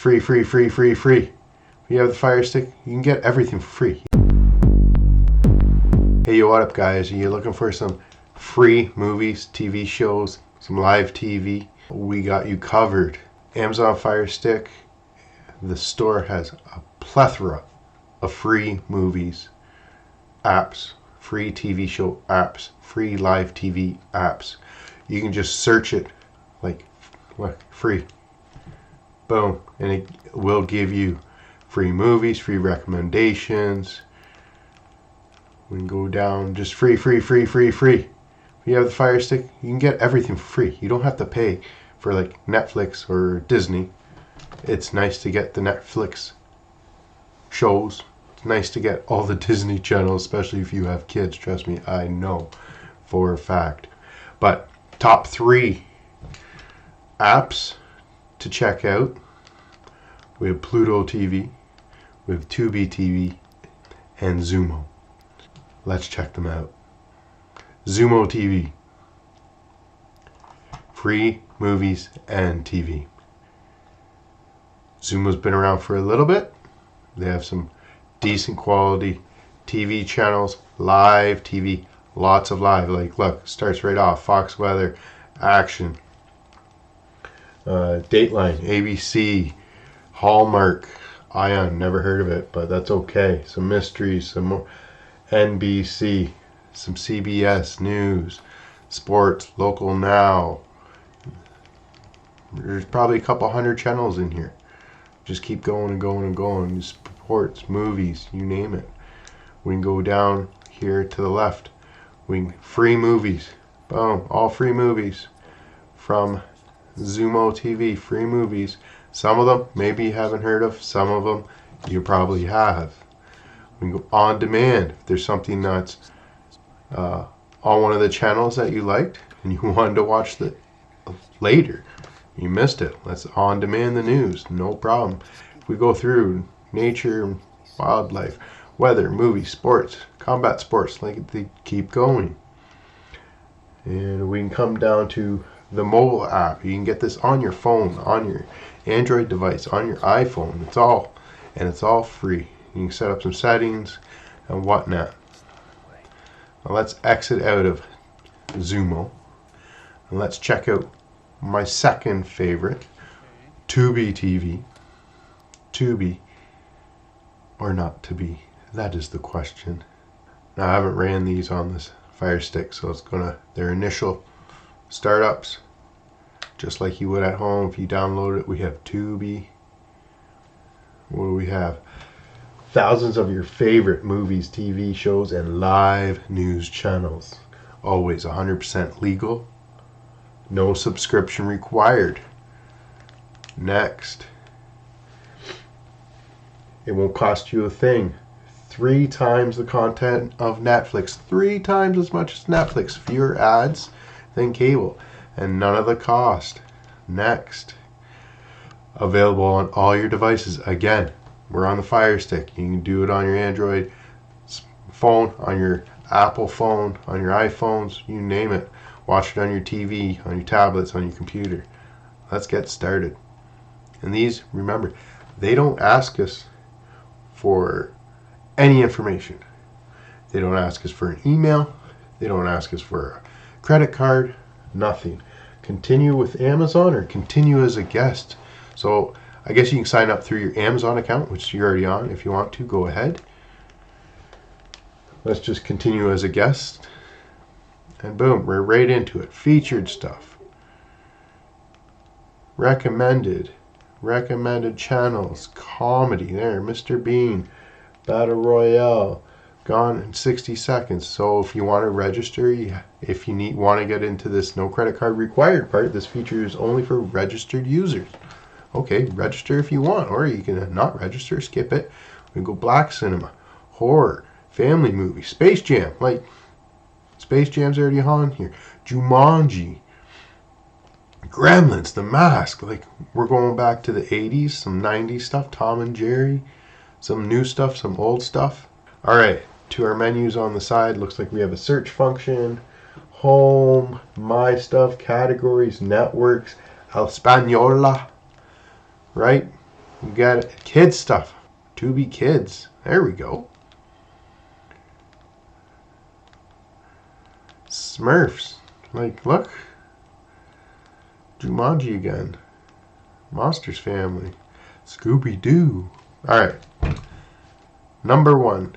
free, free, free, free, free. If you have the Fire Stick, you can get everything for free. Hey, yo, what up, guys? Are you looking for some free movies, TV shows, some live TV? We got you covered. Amazon Fire Stick, the store has a plethora of free movies, apps, free TV show apps, free live TV apps. You can just search it like free. Boom. And it will give you free movies, free recommendations. We can go down just free, free, free, free, free. If you have the Fire Stick, you can get everything for free. You don't have to pay for like Netflix or Disney. It's nice to get the Netflix shows. It's nice to get all the Disney channels, especially if you have kids. Trust me, I know for a fact. But top 3 apps to check out. We have Pluto TV, we have Tubi TV, and Zumo. Let's check them out. Zumo TV. Free movies and TV. Zumo's been around for a little bit. They have some decent quality TV channels, live TV, lots of live. Like, look, starts right off. Fox Weather, Action, Dateline, ABC, Hallmark, Ion, never heard of it, but that's okay. Some mysteries, some more NBC, some CBS News, sports, local now. There's probably a couple hundred channels in here. Just keep going and going and going. Sports, movies, you name it. We can go down here to the left. Free movies. Boom, all free movies from Zumo TV. Free movies. Some of them maybe you haven't heard of. Some of them you probably have. We can go on demand. If there's something that's on one of the channels that you liked and you wanted to watch it later, you missed it. Let's on demand the news. No problem. If we go through nature, wildlife, weather, movies, sports, combat sports, like they keep going. And we can come down to the mobile app. You can get this on your phone, on your Android device, on your iPhone. It's all free. You can set up some settings and whatnot. Now let's exit out of Zumo and let's check out my second favorite, Tubi TV. Tubi or not to be? That is the question. Now I haven't ran these on this Fire Stick, so their initial startups, just like you would at home if you download it. We have Tubi. What do we have? Thousands of your favorite movies, TV shows, and live news channels. Always 100% legal. No subscription required. Next. It won't cost you a thing. 3 times the content of Netflix. 3 times as much as Netflix. Fewer ads than cable. And none of the cost. Next. Available on all your devices. Again, we're on the Fire Stick. You can do it on your Android phone, on your Apple phone, on your iPhones, you name it. Watch it on your TV, on your tablets, on your computer. Let's get started. And these, remember, they don't ask us for any information. They don't ask us for an email. They don't ask us for a credit card. Nothing. Continue with Amazon or continue as a guest. So I guess you can sign up through your Amazon account, which you're already on. If you want to, go ahead. Let's just continue as a guest. And boom, we're right into it. Featured stuff. Recommended channels. Comedy. There, Mr. Bean. Battle Royale. Gone in 60 seconds. So if you want to register, if you want to get into this no credit card required part, this feature is only for registered users. Okay, register if you want, or you can not register, skip it. We go black cinema, horror, family movie, Space Jam. Like, Space Jam's already on here. Jumanji, Gremlins, The Mask. Like, we're going back to the 80s, some 90s stuff, Tom and Jerry, some new stuff, some old stuff. All right, to our menus on the side, looks like we have a search function, home, my stuff, categories, networks, Española. Right? We got kids stuff. Tubi Kids. There we go. Smurfs. Like, look. Jumanji again. Monsters Family. Scooby-Doo. Alright. Number 1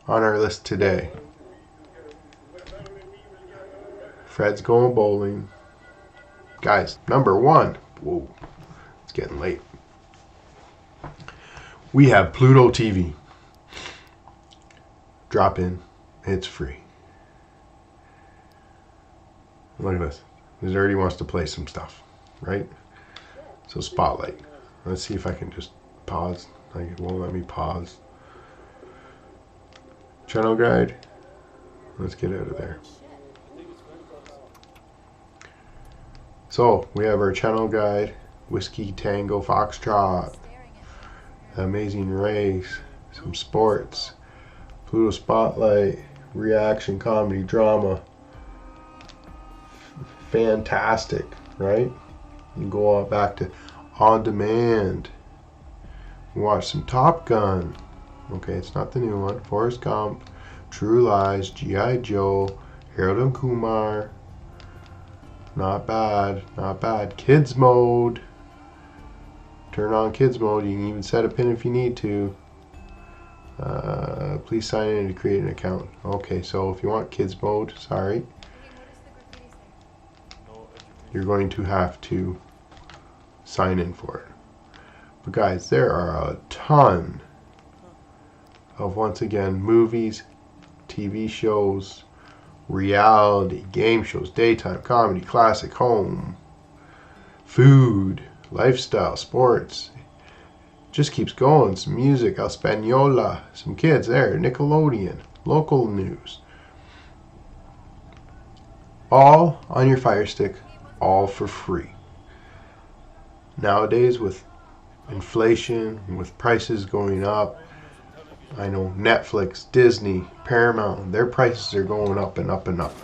on our list today. Fred's Going Bowling. Guys, number 1. Whoa. It's getting late. We have Pluto TV. Drop in. It's free. Look at this. He already wants to play some stuff, right? So Spotlight. Let's see if I can just pause. Like, it won't let me pause. Channel guide. Let's get out of there. So we have our channel guide. Whiskey Tango Foxtrot. Amazing Race. Some sports. Pluto Spotlight. Reaction, comedy, drama. Fantastic, right? You can go on back to On Demand. Watch some Top Gun. Okay, it's not the new one. Forrest Gump, True Lies, G.I. Joe, Harold and Kumar. Not bad, not bad. Kids mode. Turn on kids mode. You can even set a pin if you need to. Please sign in to create an account. Okay, so if you want kids mode, sorry, you're going to have to sign in for it. But guys, there are a ton of, once again, movies, TV shows, reality, game shows, daytime, comedy, classic, home, food, lifestyle, sports. Just keeps going. Some music, Española, some kids there, Nickelodeon, local news. All on your Fire Stick, all for free. Nowadays, with inflation, with prices going up, I know Netflix, Disney, Paramount, their prices are going up and up and up.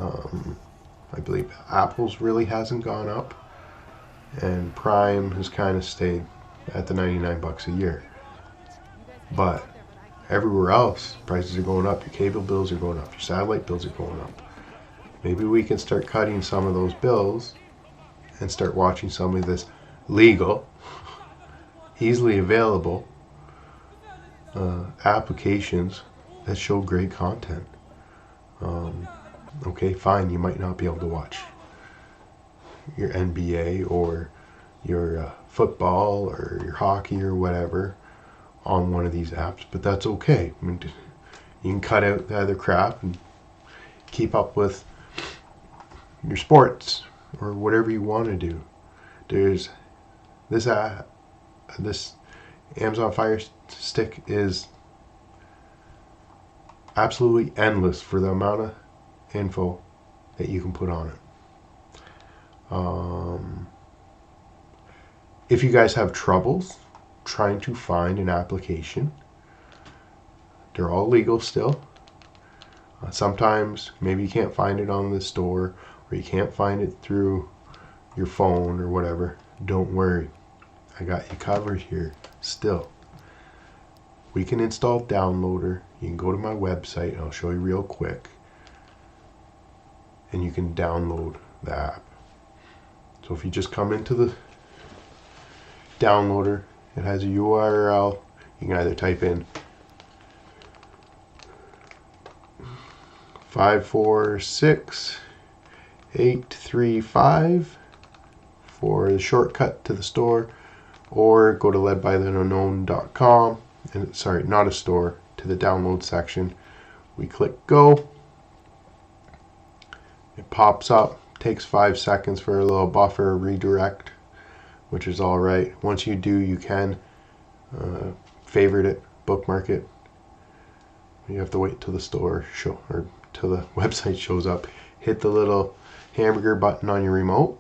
I believe Apple's really hasn't gone up, and Prime has kind of stayed at the $99 a year. But everywhere else, prices are going up. Your cable bills are going up. Your satellite bills are going up. Maybe we can start cutting some of those bills and start watching some of this legal, easily available applications that show great content. Okay, fine, you might not be able to watch your NBA or your football or your hockey or whatever on one of these apps, but that's okay. I mean, you can cut out the other crap and keep up with your sports or whatever you want to do. There's this Amazon Fire Stick is absolutely endless for the amount of info that you can put on it. If you guys have troubles trying to find an application, they're all legal still. Sometimes maybe you can't find it on the store, or you can't find it through your phone or whatever. Don't worry, I got you covered here still. We can install Downloader. You can go to my website and I'll show you real quick, and you can download the app. So if you just come into the Downloader, it has a URL. You can either type in 546835 for the shortcut to the store, or go to ledbytheunknown.com, and sorry, not a store, to the download section. We click go. It pops up, takes 5 seconds for a little buffer redirect, which is all right. Once you do, you can favorite it, bookmark it. You have to wait till the store show, or till the website shows up. Hit the little hamburger button on your remote,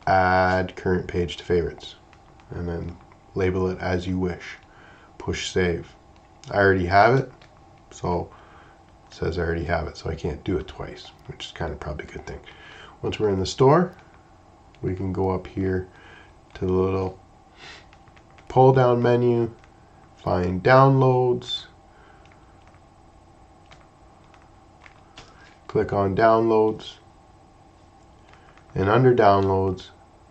add current page to favorites, and then label it as you wish. Push save. I already have it, so it says I already have it, so I can't do it twice, which is kind of probably a good thing. Once we're in the store, we can go up here to the little pull down menu, find downloads, click on downloads, and under downloads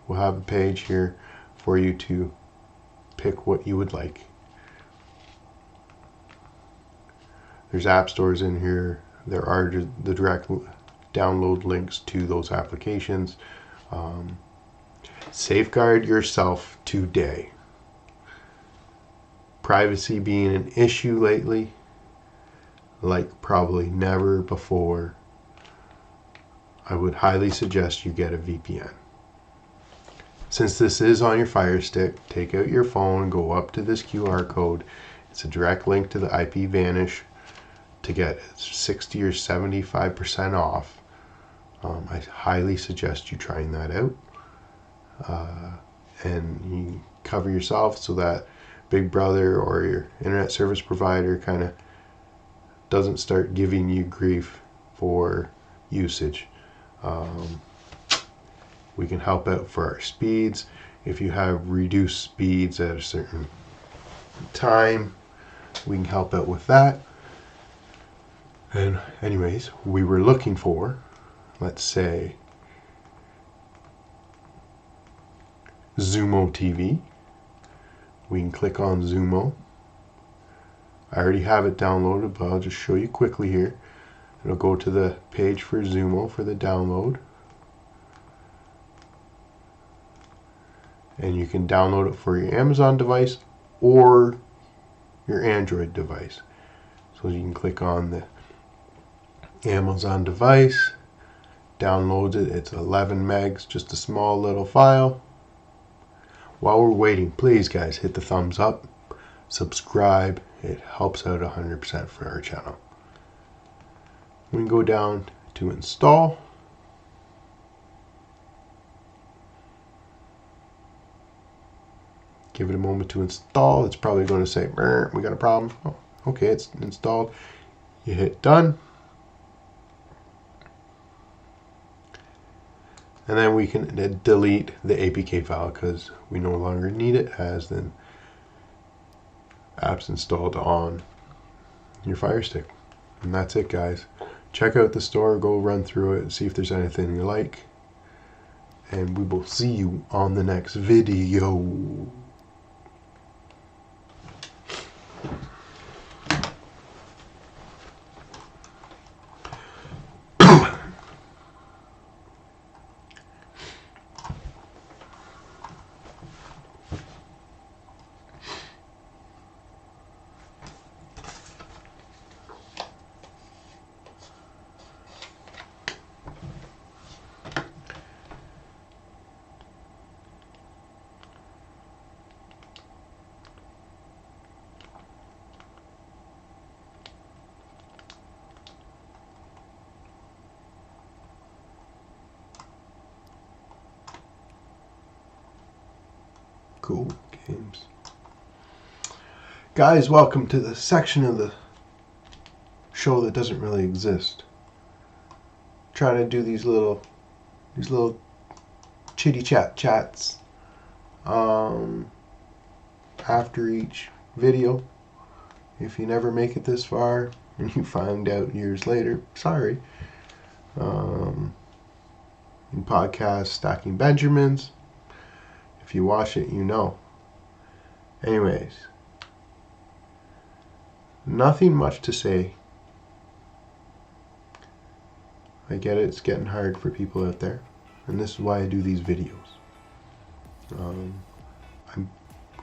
we'll have a page here for you to pick what you would like. There's app stores in here. There are the direct download links to those applications. Safeguard yourself today. Privacy being an issue lately, like probably never before. I would highly suggest you get a VPN. Since this is on your Fire Stick, take out your phone, go up to this QR code. It's a direct link to the IPVanish to get 60 or 75% off. I highly suggest you trying that out. And you cover yourself so that Big Brother or your internet service provider kind of doesn't start giving you grief for usage. We can help out for our speeds. If you have reduced speeds at a certain time, we can help out with that. And anyways, we were looking for, let's say, Zumo TV. We can click on Zumo. I already have it downloaded, but I'll just show you quickly here. It'll go to the page for Zumo for the download. And you can download it for your Amazon device or your Android device. So you can click on the Amazon device, downloads it. It's 11 megs, just a small little file. While we're waiting, please guys, hit the thumbs up, subscribe. It helps out 100% for our channel. We can go down to install. Give it a moment to install. It's probably going to say, we got a problem. Oh, okay, it's installed. You hit done. And then we can delete the APK file because we no longer need it as the app's installed on your Fire Stick. And that's it, guys. Check out the store, go run through it, see if there's anything you like. And we will see you on the next video. Cool games. Guys, welcome to the section of the show that doesn't really exist. Trying to do these little chitty chats after each video. If you never make it this far and you find out years later, sorry. In podcast Stacking Benjamins. If you watch it, you know. Anyways, nothing much to say. I get it, it's getting hard for people out there. And this is why I do these videos. I'm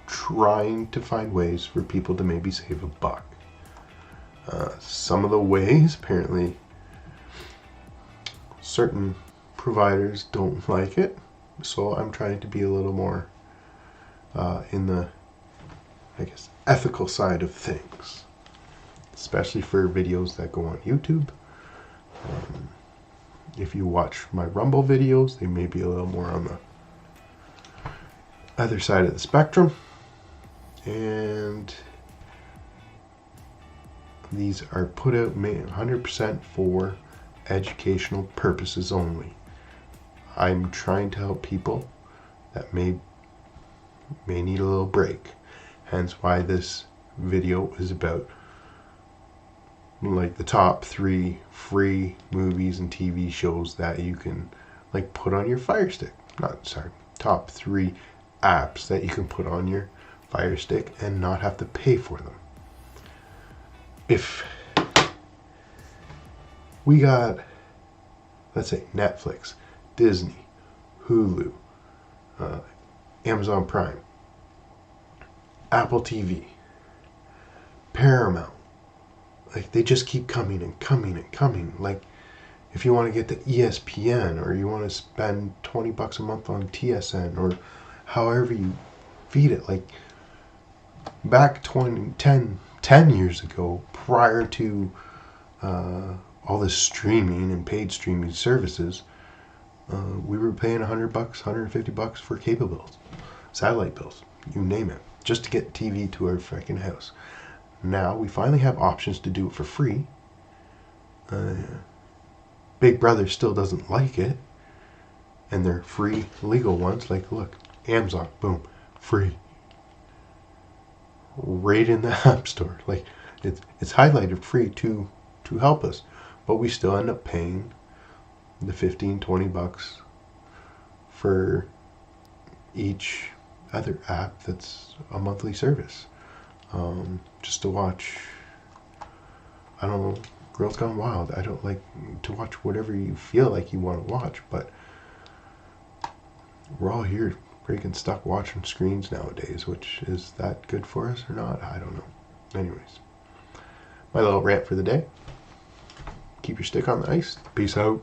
trying to find ways for people to maybe save a buck. Some of the ways, apparently, certain providers don't like it. So I'm trying to be a little more in the, I guess, ethical side of things. Especially for videos that go on YouTube. If you watch my Rumble videos, they may be a little more on the other side of the spectrum. And these are put out 100% for educational purposes only. I'm trying to help people that may may need a little break. Hence why this video is about like the top 3 free movies and TV shows that you can like put on your Fire Stick. Top 3 apps that you can put on your Fire Stick and not have to pay for them. If we got, let's say, Netflix, Disney, Hulu, Amazon Prime, Apple TV, Paramount, like they just keep coming and coming and coming. Like if you want to get the ESPN, or you want to spend $20 a month on TSN, or however you feed it, like back 10 years ago, prior to all this streaming and paid streaming services, we were paying $100, $150 for cable bills, satellite bills, you name it, just to get TV to our freaking house. Now we finally have options to do it for free. Big Brother still doesn't like it, and they're free legal ones. Like, look, Amazon, boom, free, right in the App Store. Like it's highlighted free to help us, but we still end up paying the $15-20 for each other app that's a monthly service, just to watch, I don't know, Girls Gone Wild. I don't like to watch whatever you feel like you want to watch, but we're all here freaking stuck watching screens nowadays. Which, is that good for us or not? I don't know. Anyways, my little rant for the day. Keep your stick on the ice. Peace out.